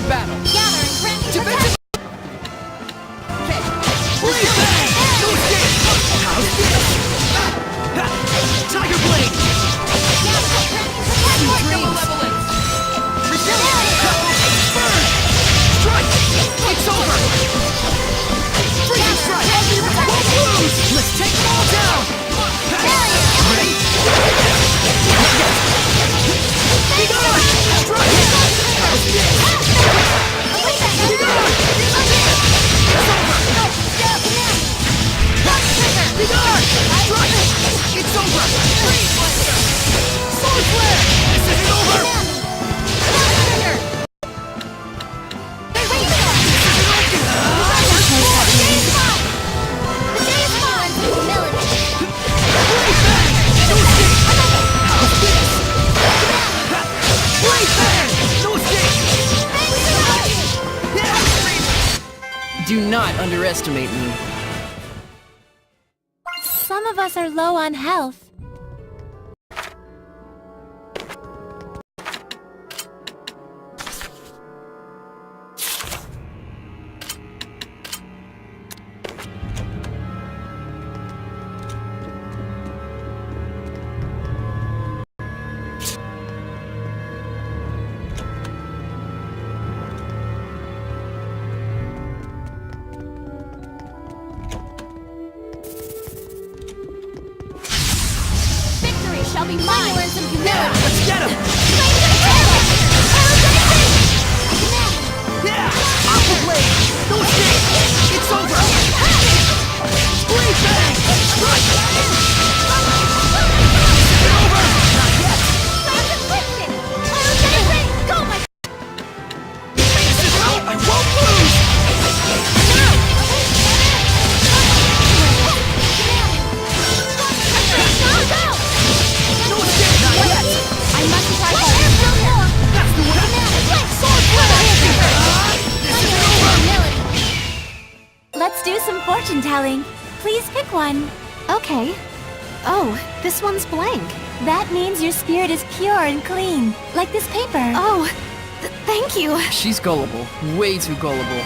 battle. Gathering friendly Defensive. Okay. Blade bang. No escape. How's this? Tiger blade. Sweet dreams. Malevolence. Burn. Strike. It's over. Freezing strike. Won't lose. Let's take them all down. Ready? Not yet. Be gone. Strike. How's this? Be gone. It's over. Be gone. Strike. It's over. Sword flare. This isn't over. Do not underestimate me. Some of us are low on health. Shall be violence and humility. Yeah, let's get him. Yeah, Aqua Blade. No escape. It's over. Blade bang. Strike. It's over. Not yet. Go, my This is out. I won't lose. I must try to more. That's the way. Sword This isn't over. Let's do some fortune telling. Please pick one. Okay. Oh, this one's blank. That means your spirit is pure and clean, like this paper. Oh, thank you. She's gullible. Way too gullible.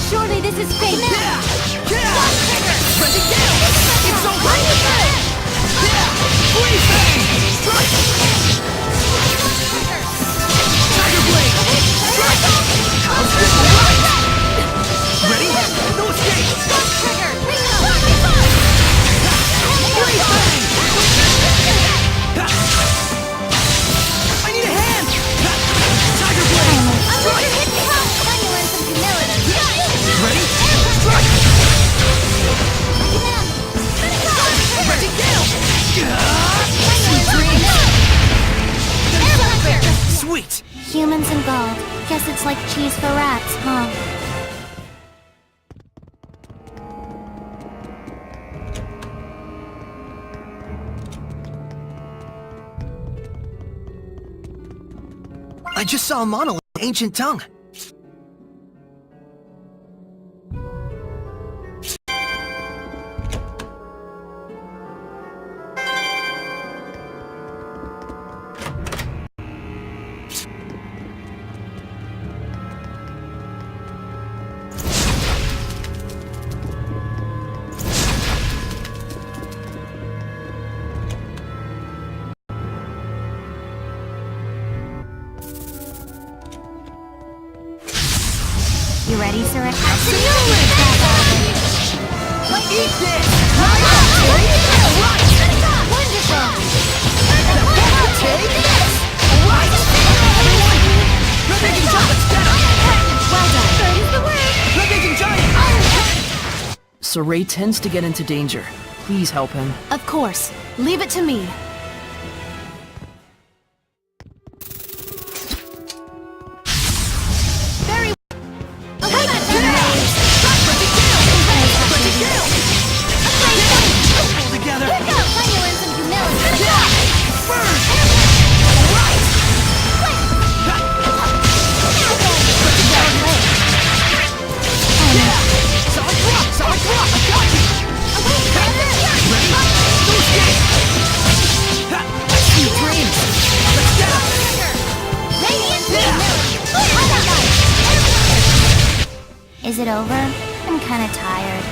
Surely this is fate. Ready, down. It's over. Freeze bang. Strike. Tiger blade. Strike. How's this? Right. Ready? No escape. Freeze bang. I need a hand. Tiger blade. Strike. Ready? Strike! Ready, down! Sweet! Humans and gold. Guess it's like cheese for rats, huh? I just saw a monolith, ancient tongue. You ready, sir? Absolutely! Eat this! Right! Wonderful! Take this! Right! Everyone! Red-Vision Giant, let's get him! Well done. Bird is the word. Red-Vision Giant! Saray tends to get into danger. Please help him. Of course. Leave it to me. Very Pull together! Solid rock! Solid rock! I got you! Ready? No escape! Sweet dreams! Let's get him! Is it over? I'm kinda tired.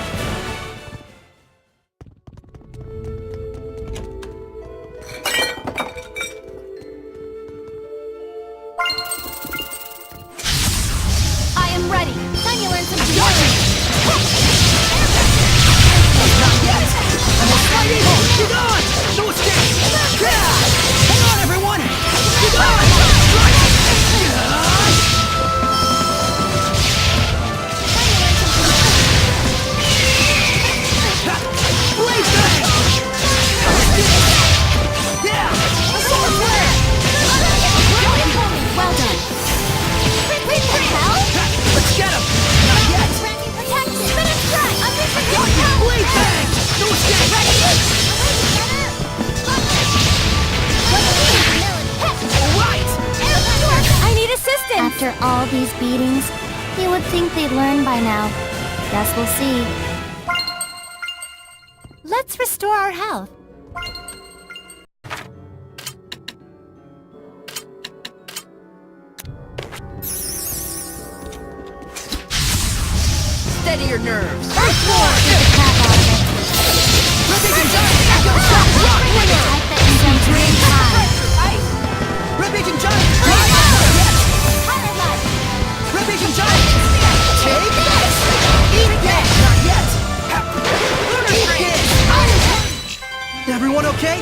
I am ready. Time you learn some Got you! Not yet! I'm excited! Get on! No escape! Yeah! Hang on, everyone! Get on! Strike! Blaze bang! Yeah! Sword flare! Well done. Let's get him! Not yet! Got you! Blaze bang! No escape! Alright! I need assistance! After all these beatings, you would think they'd learn by now. Guess we'll see. Let's restore our health. Steady your nerves. Red-Vision Giant! Echo Shock Rock Winner! Red-Vision Giant! Not yet! Red-Vision Giant! Take this! Eat this! Not yet! Eat this! Everyone okay?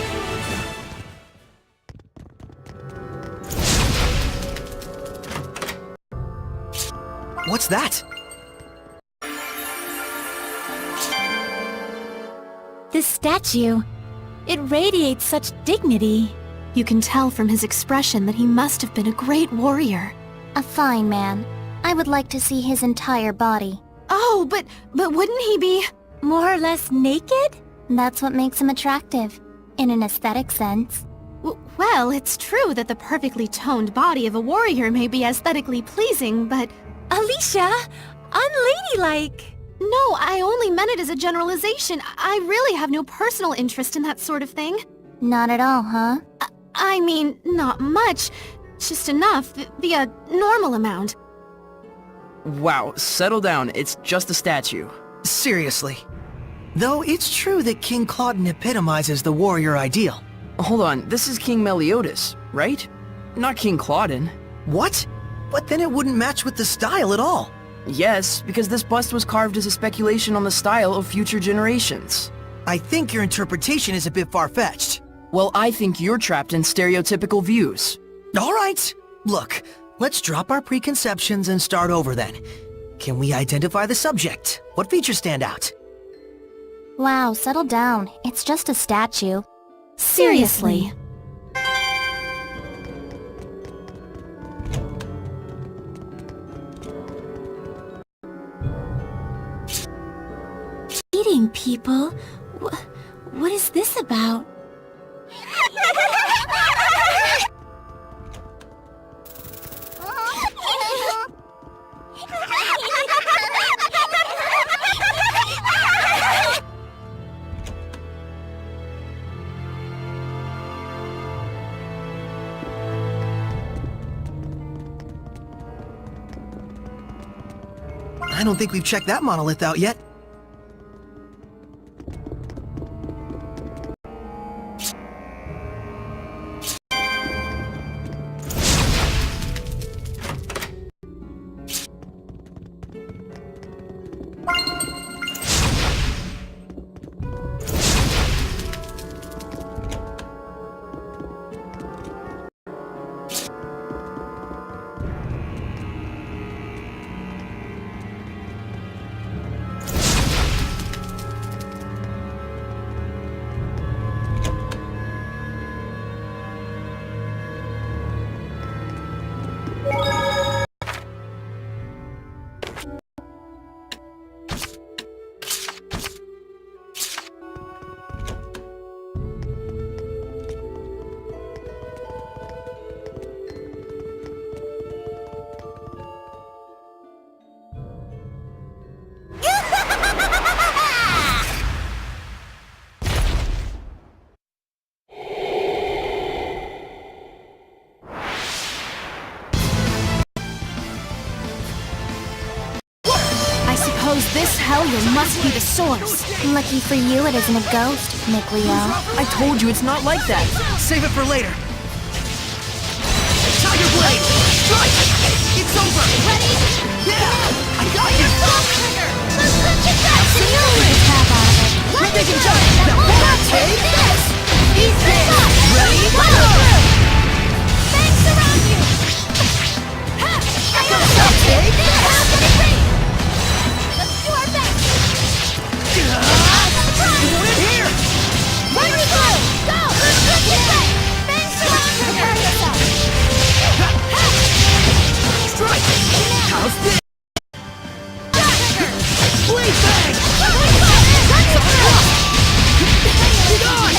What's that? This statue, it radiates such dignity. You can tell from his expression that he must have been a great warrior. A fine man. I would like to see his entire body. Oh, but wouldn't he be... More or less naked? That's what makes him attractive, in an aesthetic sense. Well, it's true that the perfectly toned body of a warrior may be aesthetically pleasing, but... Alicia, unladylike. No, I only meant it as a generalization. I really have no personal interest in that sort of thing. Not at all, huh? I mean, not much. Just enough. The normal amount. Wow, settle down. It's just a statue. Seriously. Though it's true that King Claudin epitomizes the warrior ideal. Hold on, this is King Meliodas, right? Not King Claudin. What? But then it wouldn't match with the style at all. Yes, because this bust was carved as a speculation on the style of future generations. I think your interpretation is a bit far-fetched. Well, I think you're trapped in stereotypical views. All right. Look, let's drop our preconceptions and start over then. Can we identify the subject? What features stand out? Wow, settle down. It's just a statue. Seriously. Eating people? What is this about? I don't think we've checked that monolith out yet. follows this Hellion must be the source. Lucky for you, it isn't a ghost, Mikleo. I told you it's not like that. Save it for later. Tiger Blade! Strike! It's over! Ready? Yeah! I got you! Let They can jump! Now take this! Eat this! Ready? Go! Thanks around you! Now take this! Let's do our best! Here! Where do we go? Go! Thanks around you! Prepare yourself! Strike! How's this? Blade bang! Get on!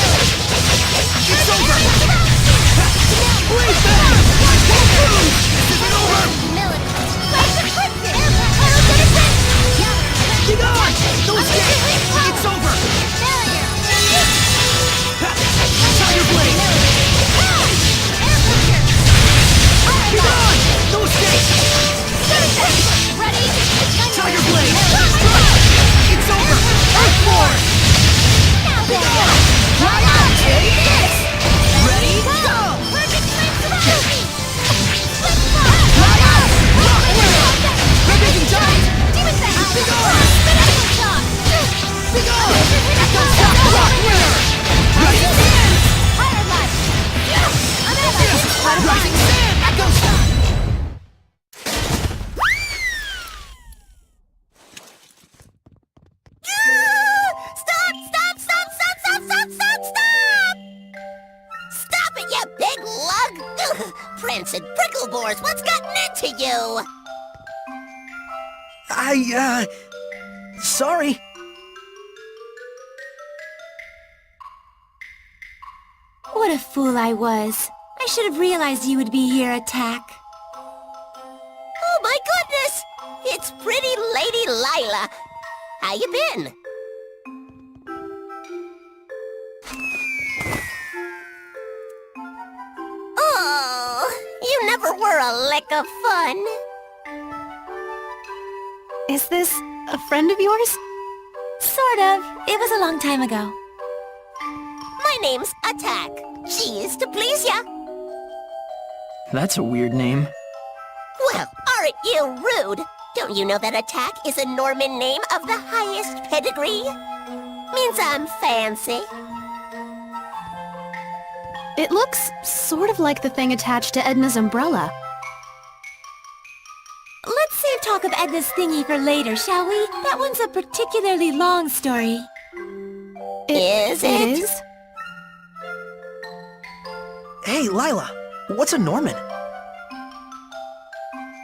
It's over! Blade bang! This isn't over! Get on! No escape! It's over! Tiger Blade! Get on! No escape! Ready? Tiger Blade! Strike! It's over! Earthborn! Get on! Take this! Ready? Go! They're making giant! Big on! Big on! Echo Shock Rock Winner! Rising Sand! Rising Sand! Echo Shock! Stop it, you big lug! Prancing Pricklebores, what's gotten into you? Sorry. What a fool I was. I should have realized you would be here, Attack. Oh my goodness! It's pretty Lady Lila. How you been? Oh, you never were a lick of fun. Is this a friend of yours? Sort of. It was a long time ago. My name's Attack. She is to please ya. That's a weird name. Well, aren't you rude? Don't you know that Attack is a Norman name of the highest pedigree? Means I'm fancy. It looks sort of like the thing attached to Edna's umbrella. Let's save talk of Edna's thingy for later, shall we? That one's a particularly long story. Is It it? is? Hey, Lila. What's a Norman?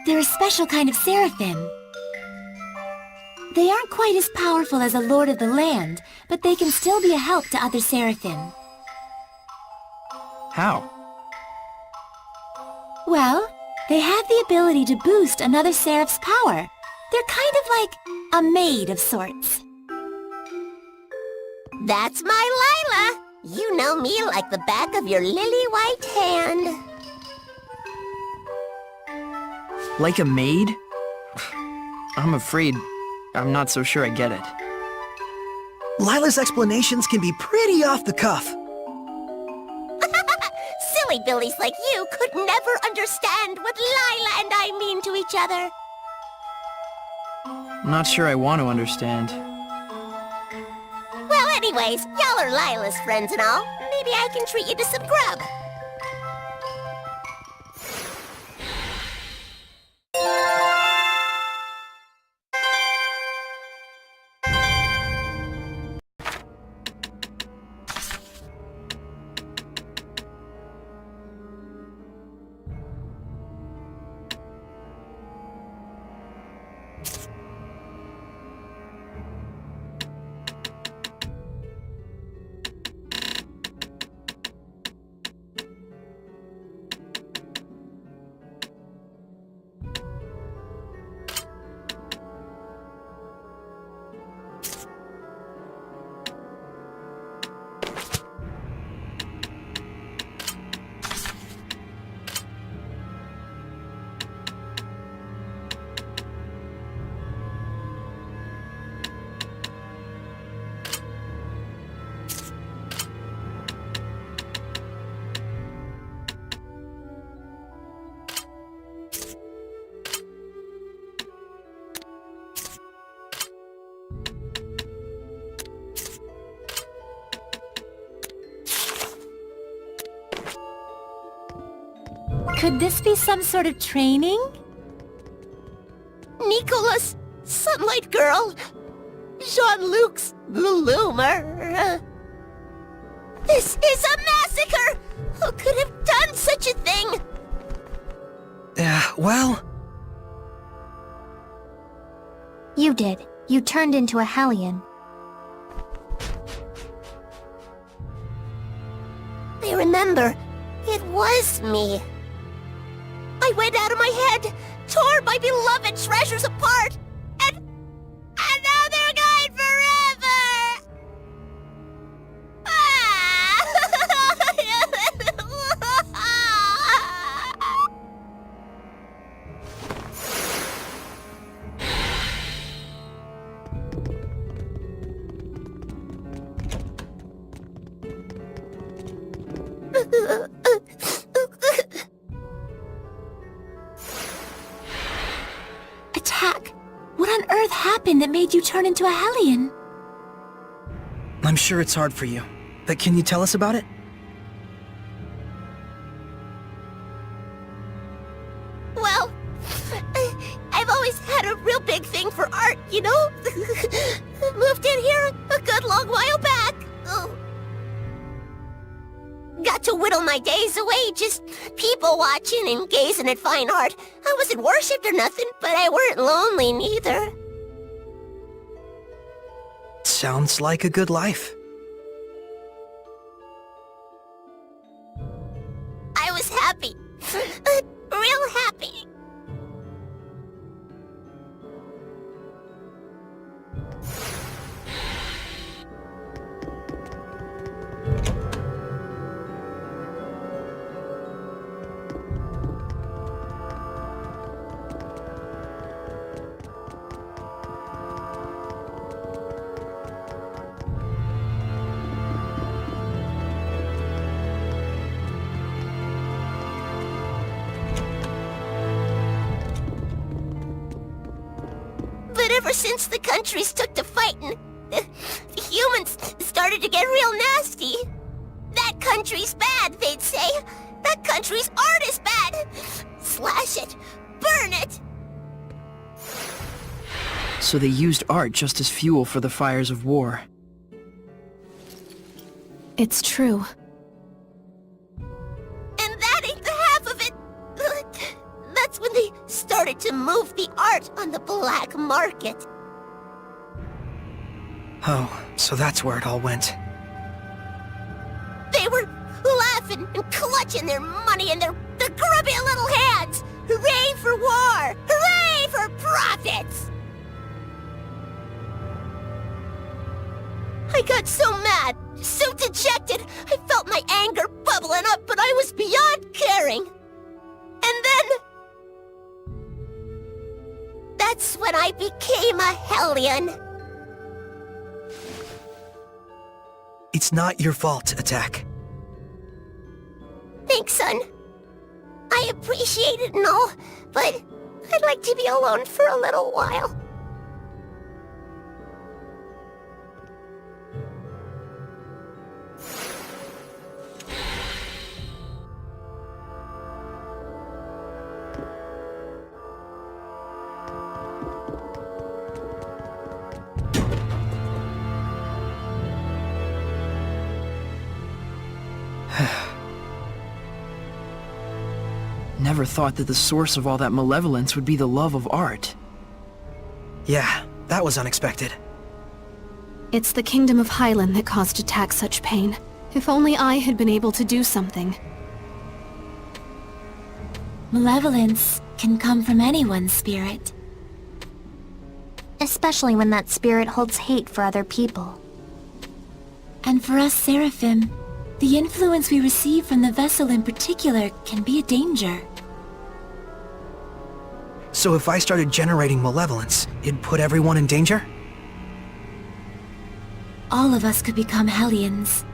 They're a special kind of seraphim. They aren't quite as powerful as a lord of the land, but they can still be a help to other seraphim. How? Well, they have the ability to boost another seraph's power. They're kind of like a maid of sorts. That's my Lila. You know me like the back of your lily-white hand. Like a maid? I'm afraid I'm not so sure I get it. Lila's explanations can be pretty off the cuff. Silly billies like you could never understand what Lila and I mean to each other. I'm not sure I want to understand. Well, anyways, y'all are Lila's friends and all. Maybe I can treat you to some grub. Could this be some sort of training? Nicholas, Sunlight Girl, Jean-Luc's Loomer. This is a massacre! Who could have done such a thing? Well... You did. You turned into a Hellion. I remember. It was me. I went out of my head, tore my beloved treasures apart, and now they're gone forever! Attack! What on earth happened that made you turn into a Hellion? I'm sure it's hard for you, but can you tell us about it? Well, I've always had a real big thing for art, you know? Moved in here a good long while back. Got to whittle my days away just people watching and gazing at fine art. I wasn't worshipped or nothing, but I weren't lonely neither. Sounds like a good life. I was happy. Real happy. But ever since the countries took to fighting, the humans started to get real nasty. That country's bad, they'd say. That country's art is bad. Slash it. Burn it. So they used art just as fuel for the fires of war. It's true. And that ain't the half of it. That's when they started to move the art on the black market. Oh, so that's where it all went. They were laughing and clutching their money in their grubby little hands. Hooray for war! Hooray for profits! I got so mad, so dejected, I felt my anger bubbling up, but I was beyond caring. And then... that's when I became a Hellion. It's not your fault, Attack. Thanks, son. I appreciate it and all, but I'd like to be alone for a little while. Never thought that the source of all that malevolence would be the love of art. Yeah, that was unexpected. It's the Kingdom of Highland that caused Attack such pain. If only I had been able to do something. Malevolence can come from anyone's spirit. Especially when that spirit holds hate for other people. And for us Seraphim, the influence we receive from the vessel in particular can be a danger. So if I started generating malevolence, it'd put everyone in danger? All of us could become Hellions.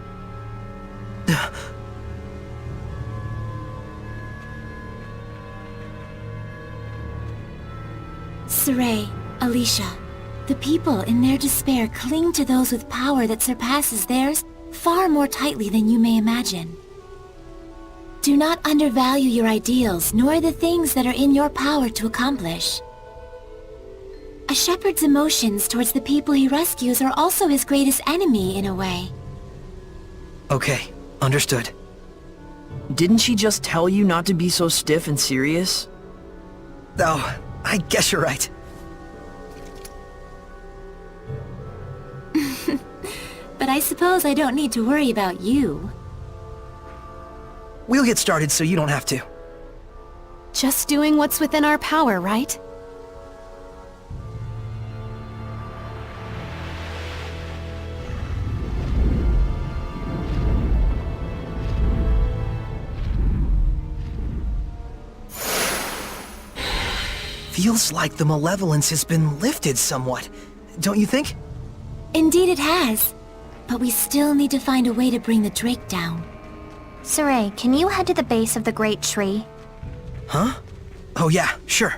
Saray, Alicia, the people in their despair cling to those with power that surpasses theirs far more tightly than you may imagine. Do not undervalue your ideals, nor the things that are in your power to accomplish. A shepherd's emotions towards the people he rescues are also his greatest enemy, in a way. Okay, understood. Didn't she just tell you not to be so stiff and serious? Oh, I guess you're right. But I suppose I don't need to worry about you. We'll get started so you don't have to. Just doing what's within our power, right? Feels like the malevolence has been lifted somewhat, don't you think? Indeed it has. But we still need to find a way to bring the Drake down. Saray, can you head to the base of the great tree? Huh? Oh yeah, sure.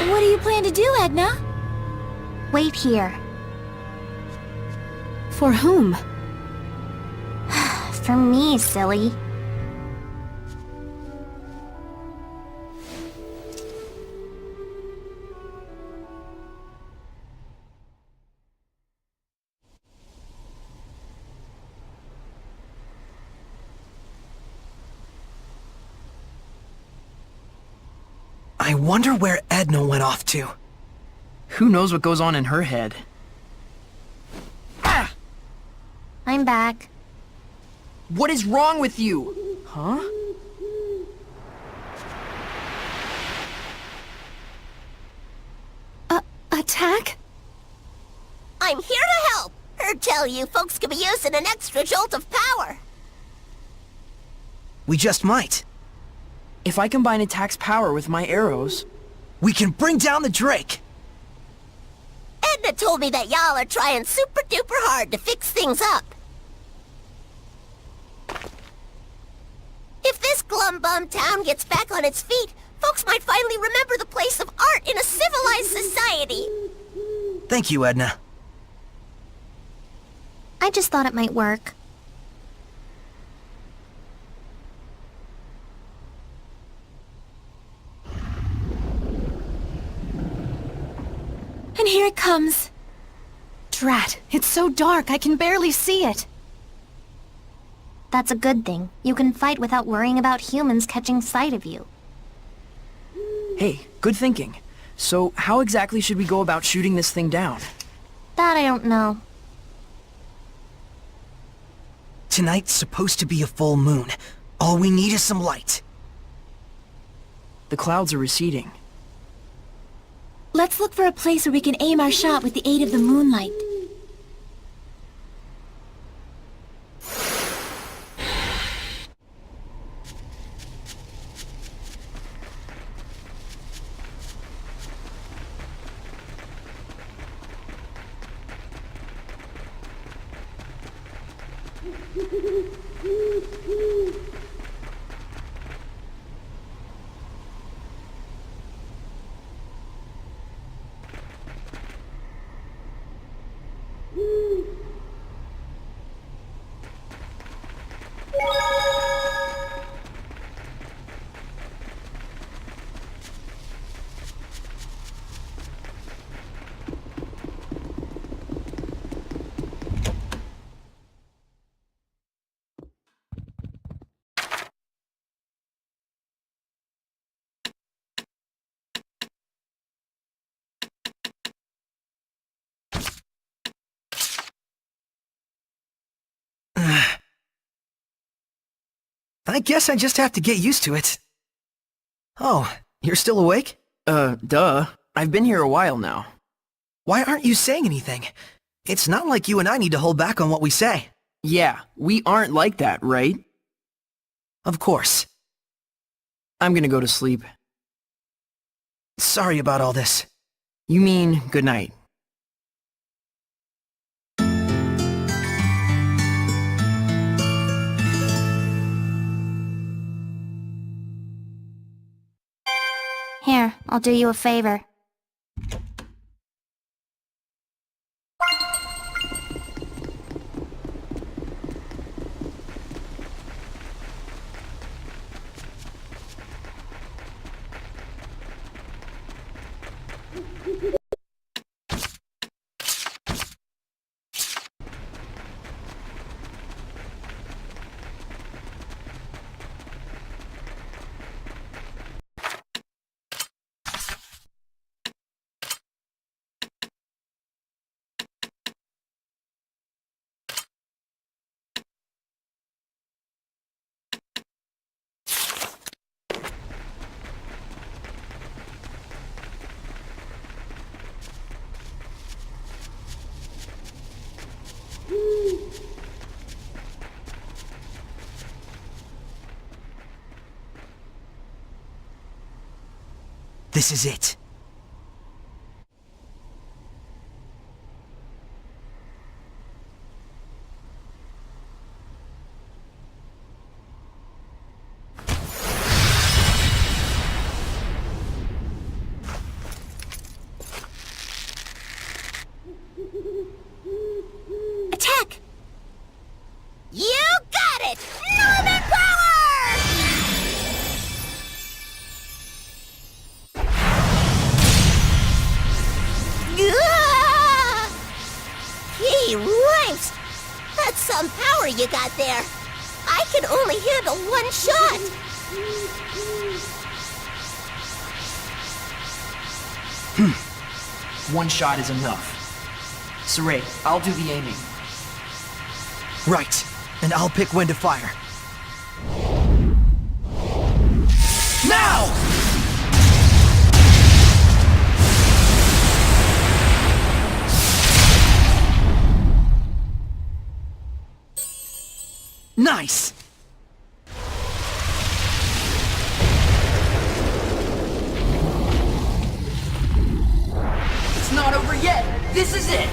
What do you plan to do, Edna? Wait here. For whom? For me, silly. I wonder where Edna went off to. Who knows what goes on in her head? Ah! I'm back. What is wrong with you? Huh? Attack? I'm here to help! Heard tell you folks could be using an extra jolt of power. We just might. If I combine attack's power with my arrows, we can bring down the Drake! Edna told me that y'all are trying super duper hard to fix things up. If this glum-bum town gets back on its feet, folks might finally remember the place of art in a civilized society. Thank you, Edna. I just thought it might work. And here it comes. Drat, it's so dark I can barely see it. That's a good thing. You can fight without worrying about humans catching sight of you. Hey, good thinking. So, how exactly should we go about shooting this thing down? That I don't know. Tonight's supposed to be a full moon. All we need is some light. The clouds are receding. Let's look for a place where we can aim our shot with the aid of the moonlight. I guess I just have to get used to it. Oh, you're still awake? Duh. I've been here a while now. Why aren't you saying anything? It's not like you and I need to hold back on what we say. Yeah, we aren't like that, right? Of course. I'm gonna go to sleep. Sorry about all this. You mean good night? Here, I'll do you a favor. This is it. Attack! You got it! Norman power! Gah! Gee, ripes! That's some power you got there. I can only handle one shot. One shot is enough. Saray, I'll do the aiming. Right, and I'll pick when to fire. Now! Nice! It's not over yet! This is it!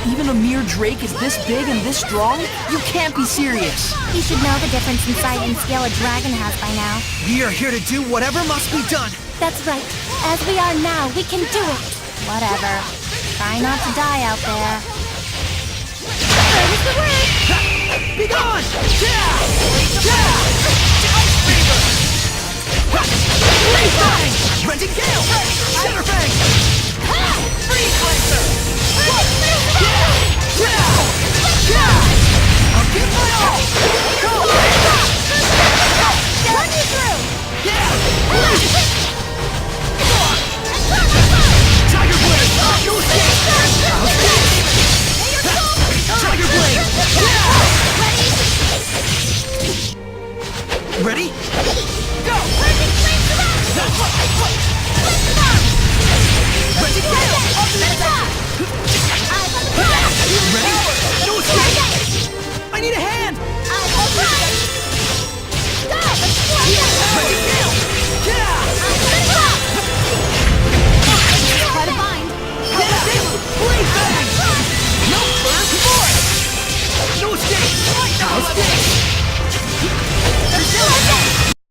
Even a mere Drake is this big and this strong? You can't be serious! You should know the difference in size and scale a dragon has by now. We are here to do whatever must be done! That's right. As we are now, we can do it. Whatever. Try not to die out there. Be gone! Renting Gale! Shadowfang! Freeze Lancer! I'll give my all!